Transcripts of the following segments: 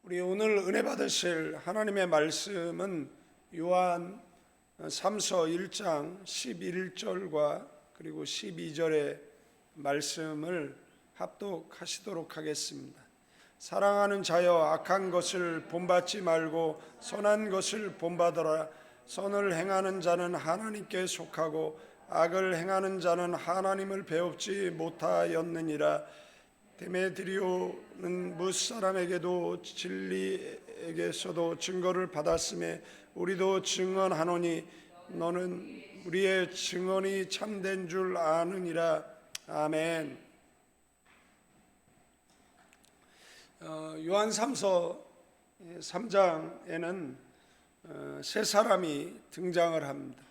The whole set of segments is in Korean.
우리 오늘 은혜 받으실 하나님의 말씀은 요한 3서 1장 11절과 그리고 12절의 말씀을 합독하시도록 하겠습니다. 사랑하는 자여, 악한 것을 본받지 말고 선한 것을 본받으라. 선을 행하는 자는 하나님께 속하고 악을 행하는 자는 하나님을 배웁지 못하였느니라. 데메드리오는 무사람에게도 진리에게서도 증거를 받았음에 우리도 증언하노니 너는 우리의 증언이 참된 줄 아느니라. 아멘. 요한 3서 3장에는 세 사람이 등장을 합니다.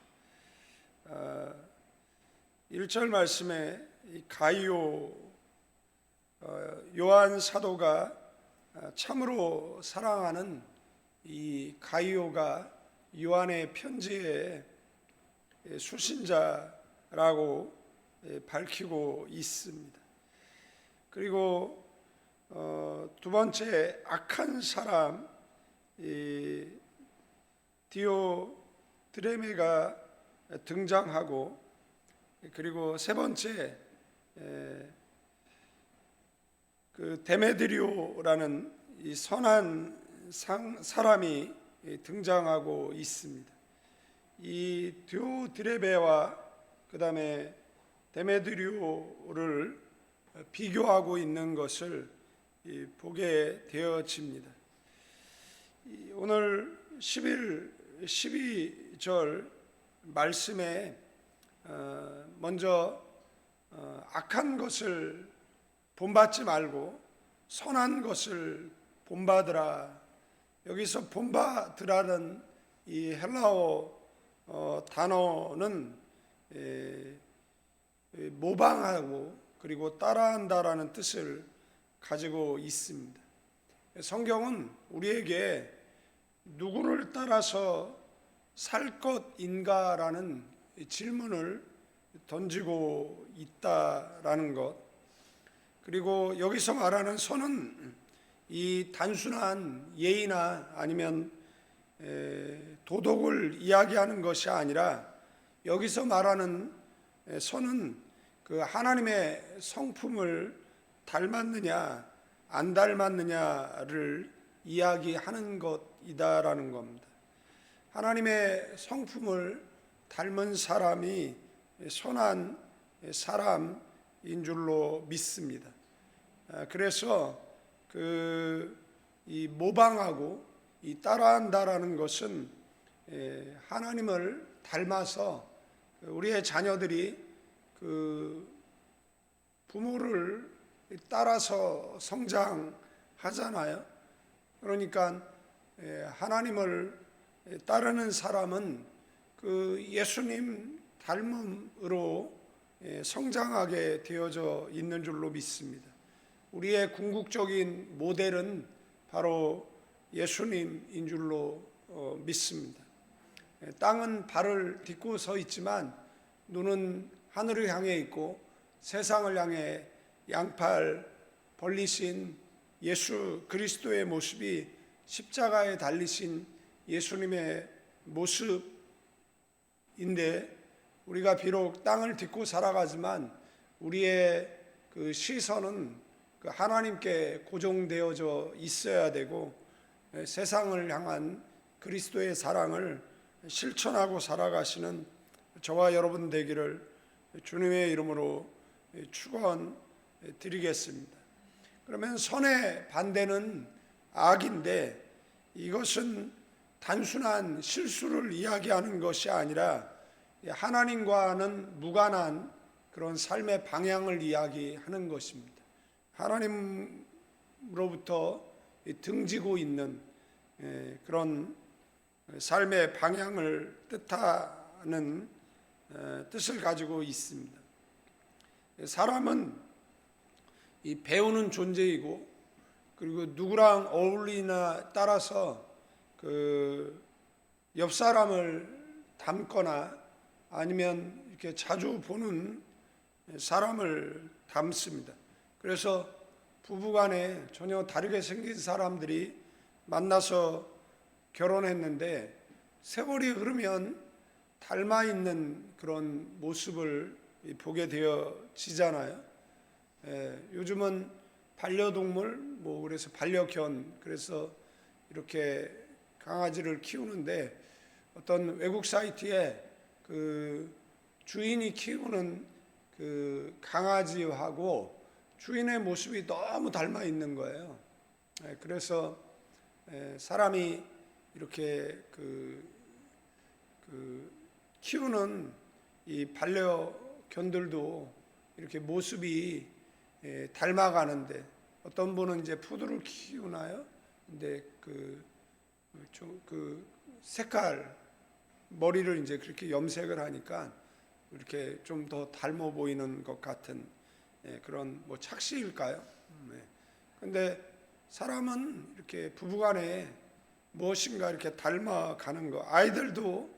1절 말씀에 가이오 요한 사도가 참으로 사랑하는 이 가이오가 요한의 편지의 수신자라고 밝히고 있습니다. 그리고 두 번째 악한 사람 디오드레메가 등장하고, 그리고 세 번째 그 데메드리오라는 이 선한 사람이 등장하고 있습니다. 이 디오드레베와 그 다음에 데메드리오를 비교하고 있는 것을 보게 되어집니다. 오늘 12절 말씀에 먼저 악한 것을 본받지 말고 선한 것을 본받으라. 여기서 본받으라는 이 헬라어 단어는 모방하고 그리고 따라한다라는 뜻을 가지고 있습니다. 성경은 우리에게 누구를 따라서 살 것인가라는 질문을 던지고 있다라는 것, 그리고 여기서 말하는 선은 이 단순한 예의나 아니면 도덕을 이야기하는 것이 아니라, 여기서 말하는 선은 그 하나님의 성품을 닮았느냐 안 닮았느냐를 이야기하는 것이다라는 겁니다. 하나님의 성품을 닮은 사람이 선한 사람인 줄로 믿습니다. 그래서 이 모방하고 이 따라한다라는 것은 하나님을 닮아서 우리의 자녀들이 그 부모를 따라서 성장하잖아요. 그러니까 하나님을 따르는 사람은 그 예수님 닮음으로 성장하게 되어져 있는 줄로 믿습니다. 우리의 궁극적인 모델은 바로 예수님인 줄로 믿습니다. 땅은 발을 딛고 서 있지만 눈은 하늘을 향해 있고, 세상을 향해 양팔 벌리신 예수 그리스도의 모습이 십자가에 달리신 예수님의 모습인데, 우리가 비록 땅을 딛고 살아가지만 우리의 그 시선은 그 하나님께 고정되어져 있어야 되고, 세상을 향한 그리스도의 사랑을 실천하고 살아가시는 저와 여러분 되기를 주님의 이름으로 축원드리겠습니다. 그러면 선의 반대는 악인데, 이것은 단순한 실수를 이야기하는 것이 아니라 하나님과는 무관한 그런 삶의 방향을 이야기하는 것입니다. 하나님으로부터 등지고 있는 그런 삶의 방향을 뜻하는 뜻을 가지고 있습니다. 사람은 이 배우는 존재이고, 그리고 누구랑 어울리나 따라서 그 옆 사람을 닮거나 아니면 이렇게 자주 보는 사람을 닮습니다. 그래서 부부간에 전혀 다르게 생긴 사람들이 만나서 결혼했는데 세월이 흐르면 닮아 있는 그런 모습을 보게 되어지잖아요. 요즘은 반려동물, 그래서 반려견, 그래서 이렇게 강아지를 키우는데 어떤 외국 사이트에 그 주인이 키우는 그 강아지하고 주인의 모습이 너무 닮아 있는 거예요. 그래서 사람이 이렇게 키우는 이 반려견들도 이렇게 모습이 닮아가는데, 어떤 분은 이제 푸드를 키우나요? 근데 그 색깔, 머리를 이제 그렇게 염색을 하니까 이렇게 좀 더 닮아 보이는 것 같은 그런 착시일까요? 근데 사람은 이렇게 부부간에 무엇인가 이렇게 닮아가는 거, 아이들도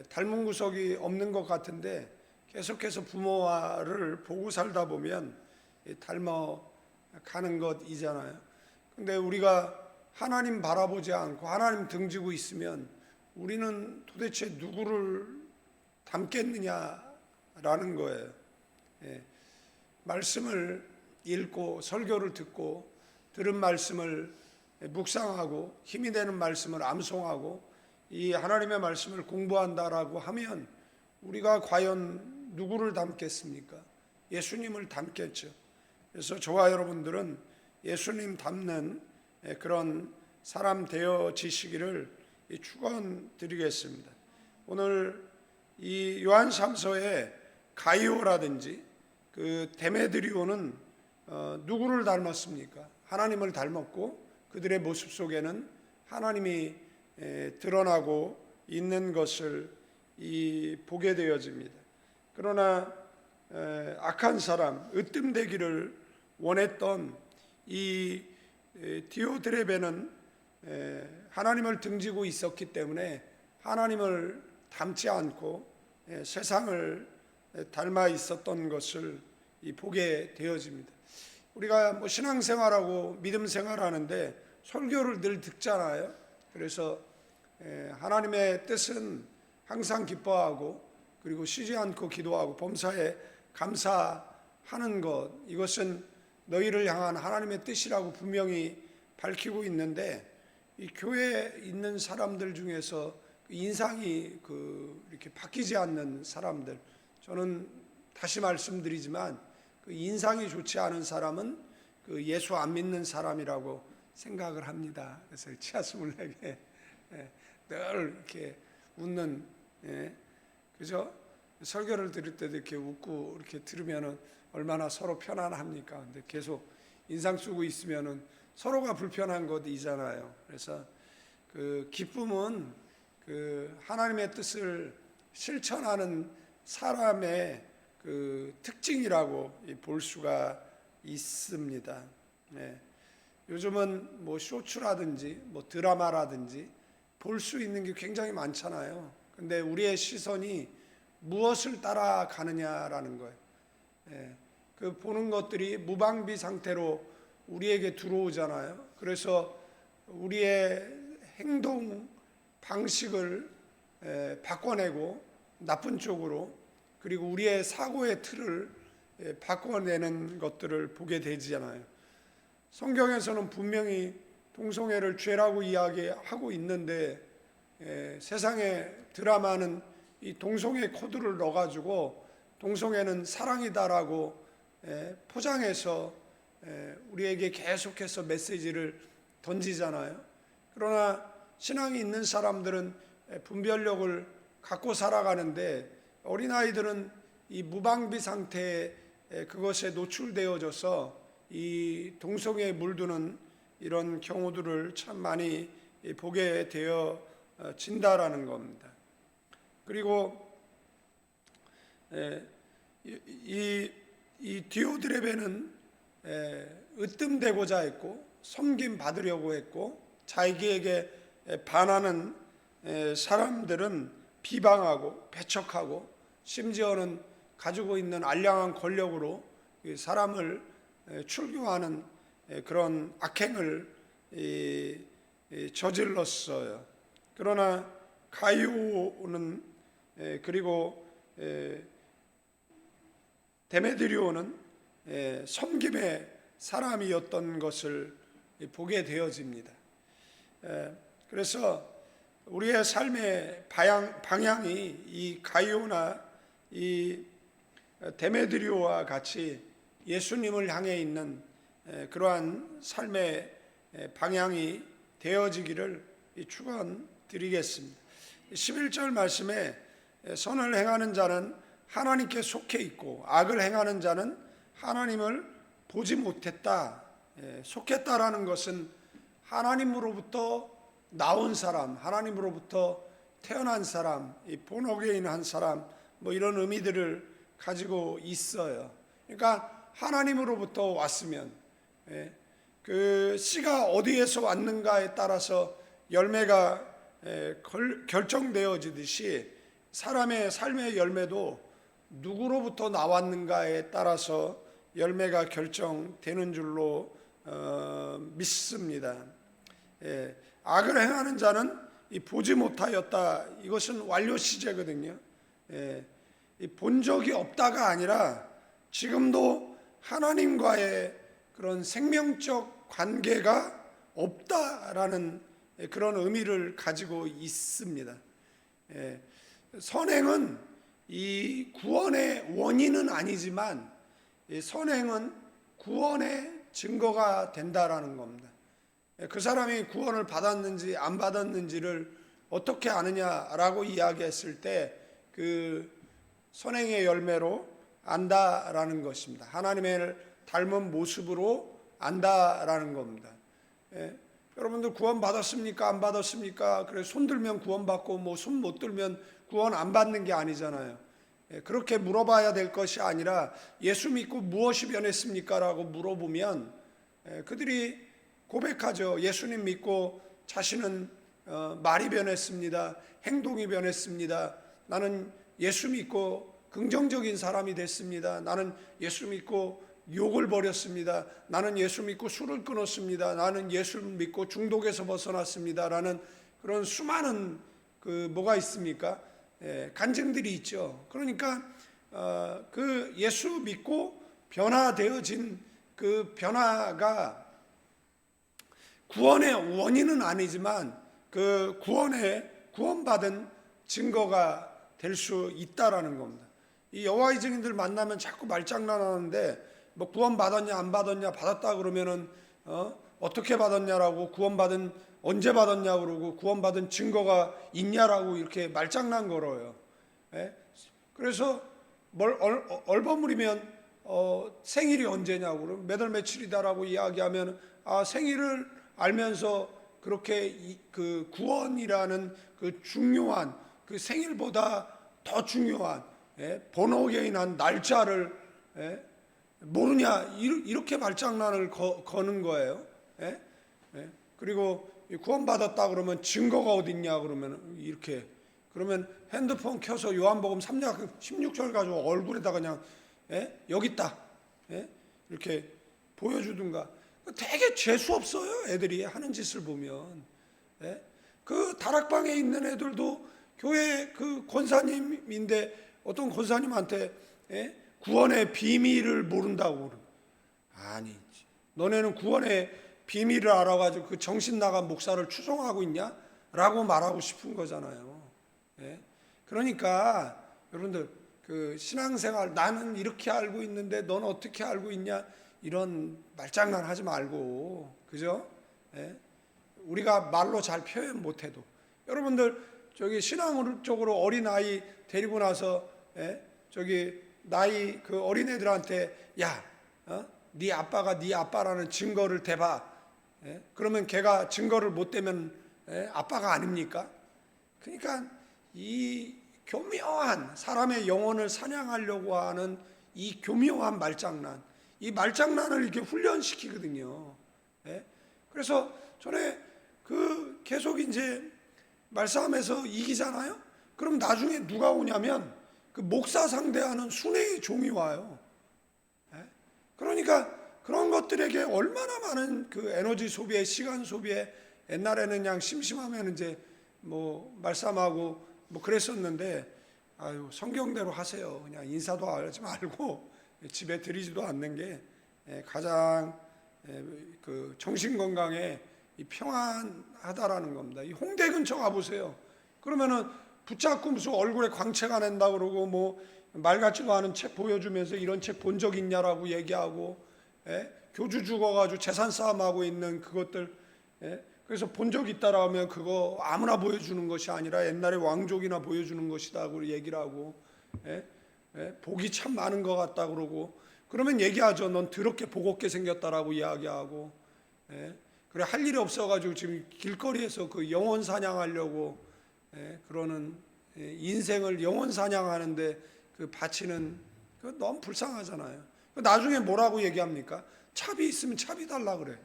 닮은 구석이 없는 것 같은데 계속해서 부모를 보고 살다 보면 닮아가는 것이잖아요. 근데 우리가 하나님 바라보지 않고 하나님 등지고 있으면 우리는 도대체 누구를 닮겠느냐라는 거예요. 말씀을 읽고 설교를 듣고 들은 말씀을 묵상하고 힘이 되는 말씀을 암송하고 이 하나님의 말씀을 공부한다라고 하면 우리가 과연 누구를 닮겠습니까? 예수님을 닮겠죠. 그래서 저와 여러분들은 예수님 닮는 그런 사람 되어지시기를 축원드리겠습니다. 오늘 이 요한 3서에 가이오라든지 그 데메드리오는 누구를 닮았습니까? 하나님을 닮았고 그들의 모습 속에는 하나님이 드러나고 있는 것을 보게 되어집니다. 그러나 악한 사람, 으뜸되기를 원했던 이 디오드레베는 하나님을 등지고 있었기 때문에 하나님을 닮지 않고 세상을 닮아 있었던 것을 보게 되어집니다. 우리가 신앙생활하고 믿음생활하는데 설교를 늘 듣잖아요. 그래서 하나님의 뜻은 항상 기뻐하고 그리고 쉬지 않고 기도하고 범사에 감사하는 것, 이것은 너희를 향한 하나님의 뜻이라고 분명히 밝히고 있는데, 이 교회에 있는 사람들 중에서 인상이 이렇게 바뀌지 않는 사람들, 저는 다시 말씀드리지만 그 인상이 좋지 않은 사람은 예수 안 믿는 사람이라고 생각을 합니다. 그래서 치아스물 내게 늘 이렇게 웃는, 그죠? 설교를 들을 때도 이렇게 웃고 이렇게 들으면은 얼마나 서로 편안합니까? 근데 계속 인상 쓰고 있으면은 서로가 불편한 것이잖아요. 그래서 그 기쁨은 하나님의 뜻을 실천하는 사람의 특징이라고 볼 수가 있습니다. 요즘은 쇼츠라든지 드라마라든지 볼 수 있는 게 굉장히 많잖아요. 근데 우리의 시선이 무엇을 따라가느냐라는 거예요. 보는 것들이 무방비 상태로 우리에게 들어오잖아요. 그래서 우리의 행동 방식을 바꿔내고 나쁜 쪽으로, 그리고 우리의 사고의 틀을 바꿔내는 것들을 보게 되잖아요. 성경에서는 분명히 동성애를 죄라고 이야기하고 있는데 세상의 드라마는 이 동성애 코드를 넣어가지고 동성애는 사랑이다라고 포장해서 우리에게 계속해서 메시지를 던지잖아요. 그러나 신앙이 있는 사람들은 분별력을 갖고 살아가는데 어린아이들은 이 무방비 상태에 그것에 노출되어져서 이 동성애에 물드는 이런 경우들을 참 많이 보게 되어진다라는 겁니다. 그리고 이 디오드레베는 으뜸되고자 했고 섬김 받으려고 했고, 자기에게 반하는 사람들은 비방하고 배척하고 심지어는 가지고 있는 알량한 권력으로 사람을 출교하는 그런 악행을 저질렀어요. 그러나 가이오는 그리고 데메드리오는 섬김의 사람이었던 것을 보게 되어집니다. 그래서 우리의 삶의 방향이 이 가이오나 이 데메드리오와 같이 예수님을 향해 있는 그러한 삶의 방향이 되어지기를 축원드리겠습니다. 11절 말씀에 선을 행하는 자는 하나님께 속해 있고 악을 행하는 자는 하나님을 보지 못했다. 속했다라는 것은 하나님으로부터 나온 사람, 하나님으로부터 태어난 사람, 본어게인한 사람, 뭐 이런 의미들을 가지고 있어요. 그러니까 하나님으로부터 왔으면 그 씨가 어디에서 왔는가에 따라서 열매가 결정되어지듯이 사람의 삶의 열매도 누구로부터 나왔는가에 따라서 열매가 결정되는 줄로 믿습니다. 악을 행하는 자는 보지 못하였다. 이것은 완료 시제거든요. 본 적이 없다가 아니라 지금도 하나님과의 그런 생명적 관계가 없다라는 그런 의미를 가지고 있습니다. 선행은 이 구원의 원인은 아니지만 선행은 구원의 증거가 된다라는 겁니다. 그 사람이 구원을 받았는지 안 받았는지를 어떻게 아느냐라고 이야기했을 때 그 선행의 열매로 안다라는 것입니다. 하나님을 닮은 모습으로 안다라는 겁니다. 여러분들 구원 받았습니까? 안 받았습니까? 그래 손 들면 구원 받고 뭐 손 못 들면 구원 안 받는 게 아니잖아요. 그렇게 물어봐야 될 것이 아니라 예수 믿고 무엇이 변했습니까? 라고 물어보면 그들이 고백하죠. 예수님 믿고 자신은 말이 변했습니다. 행동이 변했습니다. 나는 예수 믿고 긍정적인 사람이 됐습니다. 나는 예수 믿고 욕을 버렸습니다. 나는 예수 믿고 술을 끊었습니다. 나는 예수 믿고 중독에서 벗어났습니다. 라는 그런 수많은 뭐가 있습니까? 간증들이 있죠. 그러니까 그 예수 믿고 변화되어진 그 변화가 구원의 원인은 아니지만 그 구원받은 증거가 될 수 있다라는 겁니다. 이 여호와의 증인들 만나면 자꾸 말장난하는데 뭐 구원 받았냐 안 받았냐 받았다 그러면은 어떻게 받았냐라고 구원받은 언제 받았냐 그러고 구원받은 증거가 있냐라고 이렇게 말장난 걸어요. 그래서 얼버무리면 생일이 언제냐고 그러면 몇 월 며칠이다라고 이야기하면 생일을 알면서 그렇게 그 구원이라는 그 중요한 그 생일보다 더 중요한 번호게인한 날짜를 모르냐 이렇게 말장난을 거는 거예요. 그리고 구원받았다 그러면 증거가 어딨냐 그러면 이렇게 그러면 핸드폰 켜서 요한복음 3장 16절 가지고 얼굴에다가 그냥 여기 있다 이렇게 보여주든가. 되게 재수 없어요. 애들이 하는 짓을 보면. 그 다락방에 있는 애들도 교회 그 권사님인데 어떤 권사님한테 구원의 비밀을 모른다고 그러고 아니 너네는 구원의 비밀을 알아가지고 그 정신 나간 목사를 추종하고 있냐? 라고 말하고 싶은 거잖아요. 그러니까 여러분들 그 신앙생활 나는 이렇게 알고 있는데 넌 어떻게 알고 있냐? 이런 말장난 하지 말고 그죠? 우리가 말로 잘 표현 못해도 여러분들 저기 신앙적으로 어린아이 데리고 나서 저기 나이 그 어린애들한테 야 네 아빠가 네 아빠라는 증거를 대봐. 그러면 걔가 증거를 못 대면 아빠가 아닙니까? 그러니까 이 교묘한 사람의 영혼을 사냥하려고 하는 이 교묘한 말장난, 이 말장난을 이렇게 훈련시키거든요. 그래서 전에 그 계속 이제 말싸움에서 이기잖아요. 그럼 나중에 누가 오냐면 그 목사 상대하는 순회의 종이 와요. 그러니까 그런 것들에게 얼마나 많은 그 에너지 소비에 시간 소비에 옛날에는 그냥 심심하면 이제 뭐 말싸움하고 뭐 그랬었는데, 아유, 성경대로 하세요. 그냥 인사도 하지 말고 집에 들이지도 않는 게 가장 그 정신 건강에 이 평안하다라는 겁니다. 이 홍대 근처 가보세요. 그러면은 붙잡고 무슨 얼굴에 광채가 낸다 그러고 뭐 말 같지도 않은 책 보여주면서 이런 책 본 적 있냐라고 얘기하고, 교주 죽어가지고 재산 싸움하고 있는 그것들, 그래서 본 적 있다라 하면 그거 아무나 보여주는 것이 아니라 옛날에 왕족이나 보여주는 것이다고 얘기를 하고, 복이 참 많은 것 같다 그러고, 그러면 얘기하죠. 넌 더럽게 복 없게 생겼다라고 이야기하고, 그래 할 일이 없어가지고 지금 길거리에서 그 영혼 사냥하려고 그러는, 인생을 영혼 사냥하는데 그 바치는 그 너무 불쌍하잖아요. 나중에 뭐라고 얘기합니까? 차비 있으면 차비 달라 그래.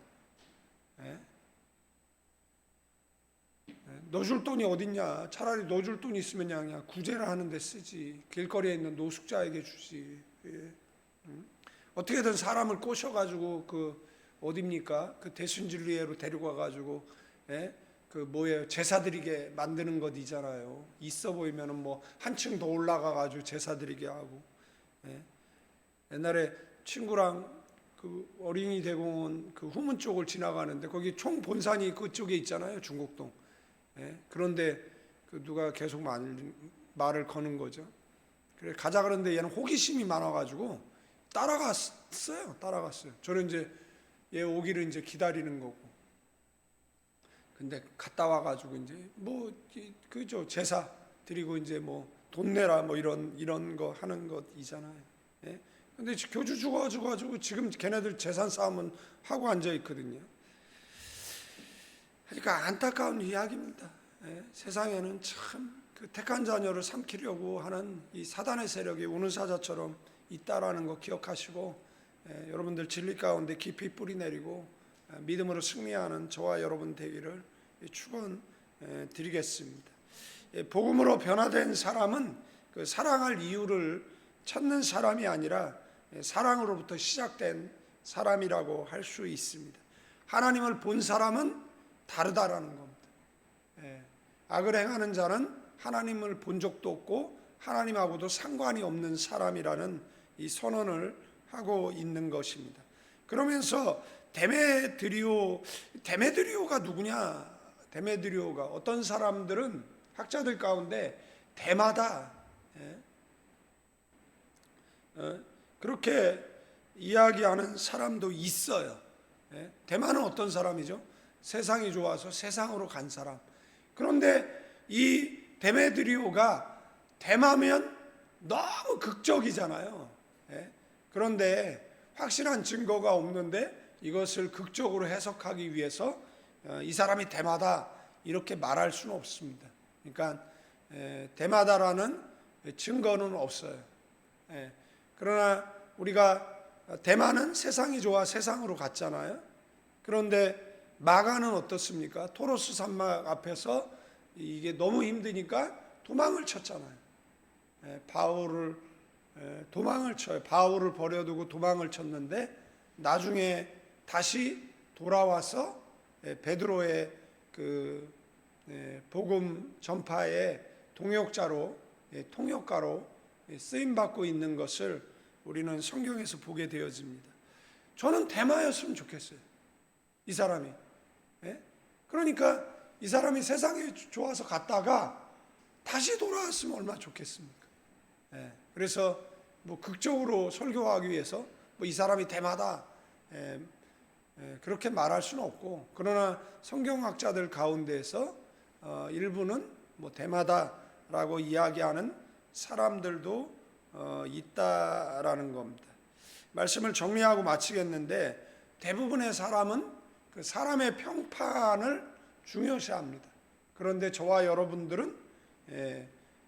너 줄 돈이 어딨냐? 차라리 너 줄 돈이 있으면 그냥 구제를 하는데 쓰지. 길거리에 있는 노숙자에게 주지. 어떻게든 사람을 꼬셔가지고 그 어딥니까? 그 대순진리회로 데리고 가가지고 그 뭐예요? 제사 드리게 만드는 것이잖아요. 있어 보이면은 뭐 한층 더 올라가가지고 제사 드리게 하고. 옛날에 친구랑 그 어린이 대공원 그 후문 쪽을 지나가는데 거기 총 본산이 그쪽에 있잖아요. 중곡동. 그런데 그 누가 계속 말을 거는 거죠. 그래 가자 그런데 얘는 호기심이 많아가지고 따라갔어요. 저는 이제 얘 오기를 이제 기다리는 거고. 근데 갔다 와가지고 이제 뭐 그죠 제사 드리고 이제 뭐 돈 내라 뭐 이런 거 하는 것이잖아요. 근데 교주 죽어가지고 지금 걔네들 재산 싸움은 하고 앉아 있거든요. 그러니까 안타까운 이야기입니다. 세상에는 참 그 택한 자녀를 삼키려고 하는 이 사단의 세력이 우는 사자처럼 있다라는 거 기억하시고, 여러분들 진리 가운데 깊이 뿌리 내리고 믿음으로 승리하는 저와 여러분 되기를 축원드리겠습니다. 복음으로 변화된 사람은 그 사랑할 이유를 찾는 사람이 아니라 사랑으로부터 시작된 사람이라고 할 수 있습니다. 하나님을 본 사람은 다르다라는 겁니다. 악을 행하는 자는 하나님을 본 적도 없고 하나님하고도 상관이 없는 사람이라는 이 선언을 하고 있는 것입니다. 그러면서 데메드리오가 누구냐? 데메드리오가 어떤 사람들은 학자들 가운데 대마다 그렇게 이야기하는 사람도 있어요. 대마는 어떤 사람이죠? 세상이 좋아서 세상으로 간 사람. 그런데 이 데메드리오가 대마면 너무 극적이잖아요. 그런데 확실한 증거가 없는데 이것을 극적으로 해석하기 위해서 이 사람이 대마다 이렇게 말할 수는 없습니다. 그러니까 대마다라는 증거는 없어요. 그러나 우리가 대마는 세상이 좋아 세상으로 갔잖아요. 그런데 마가는 어떻습니까? 토로스 산막 앞에서 이게 너무 힘드니까 도망을 쳤잖아요. 바울을 도망을 쳐요. 바울을 버려두고 도망을 쳤는데 나중에 다시 돌아와서 베드로의 그 복음 전파의 동역자로 통역가로 쓰임 받고 있는 것을 우리는 성경에서 보게 되어집니다. 저는 대마였으면 좋겠어요. 이 사람이. 그러니까 이 사람이 세상에 좋아서 갔다가 다시 돌아왔으면 얼마나 좋겠습니까? 그래서 뭐 극적으로 설교하기 위해서 뭐 이 사람이 대마다 그렇게 말할 수는 없고, 그러나 성경학자들 가운데에서 일부는 뭐 대마다라고 이야기하는 사람들도 있다라는 겁니다. 말씀을 정리하고 마치겠는데, 대부분의 사람은 그 사람의 평판을 중요시합니다. 그런데 저와 여러분들은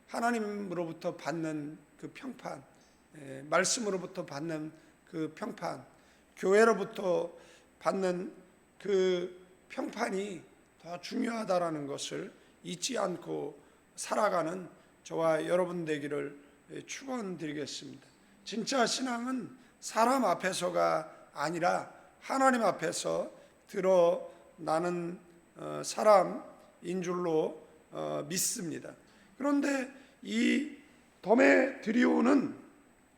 하나님으로부터 받는 그 평판, 말씀으로부터 받는 그 평판, 교회로부터 받는 그 평판이 더 중요하다라는 것을 잊지 않고 살아가는 저와 여러분 되기를 축원드리겠습니다. 진짜 신앙은 사람 앞에서가 아니라 하나님 앞에서 드러나는 사람인 줄로 믿습니다. 그런데 이 더메드리오는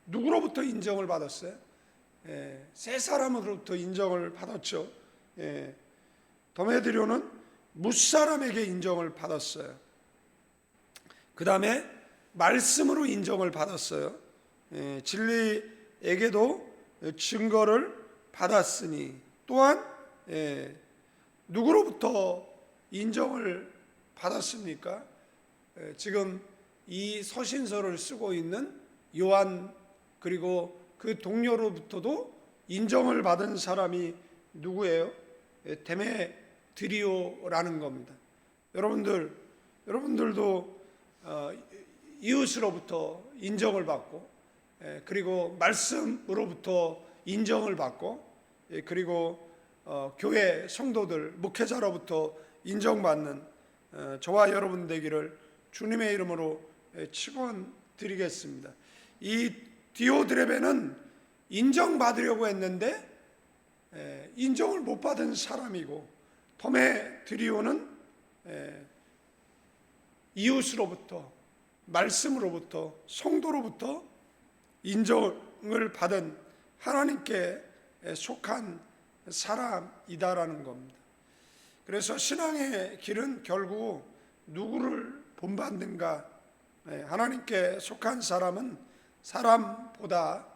누구로부터 인정을 받았어요? 세 사람으로부터 인정을 받았죠. 더메드리오는 무사람에게 인정을 받았어요. 그 다음에 말씀으로 인정을 받았어요. 진리에게도 증거를 받았으니, 또한 누구로부터 인정을 받았습니까? 지금 이 서신서를 쓰고 있는 요한, 그리고 그 동료로부터도 인정을 받은 사람이 누구예요? 데메드리오라는 겁니다. 여러분들도 이웃으로부터 인정을 받고, 그리고 말씀으로부터 인정을 받고, 그리고 교회 성도들, 목회자로부터 인정받는 저와 여러분 되기를 주님의 이름으로 축원드리겠습니다. 이 디오드레베는 인정받으려고 했는데 인정을 못 받은 사람이고, 더메드리오는 이웃으로부터, 말씀으로부터, 성도로부터 인정을 받은 하나님께 속한 사람이다라는 겁니다. 그래서 신앙의 길은 결국 누구를 본받는가? 하나님께 속한 사람은 사람보다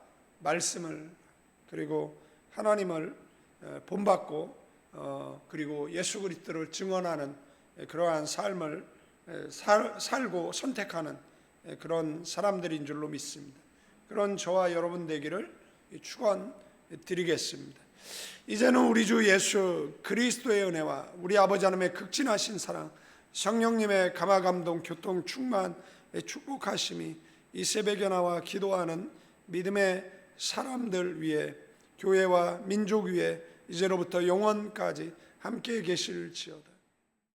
말씀을, 그리고 하나님을 본받고, 그리고 예수 그리스도를 증언하는 그러한 삶을 살고 선택하는 그런 사람들인 줄로 믿습니다. 그런 저와 여러분 되기를 축원드리겠습니다. 이제는 우리 주 예수 그리스도의 은혜와 우리 아버지 하나님의 극진하신 사랑, 성령님의 감화감동 교통 충만의 축복하심이 이 새벽에 나와 기도하는 믿음의 사람들 위에, 교회와 민족 위에 이제로부터 영원까지 함께 계실지어다.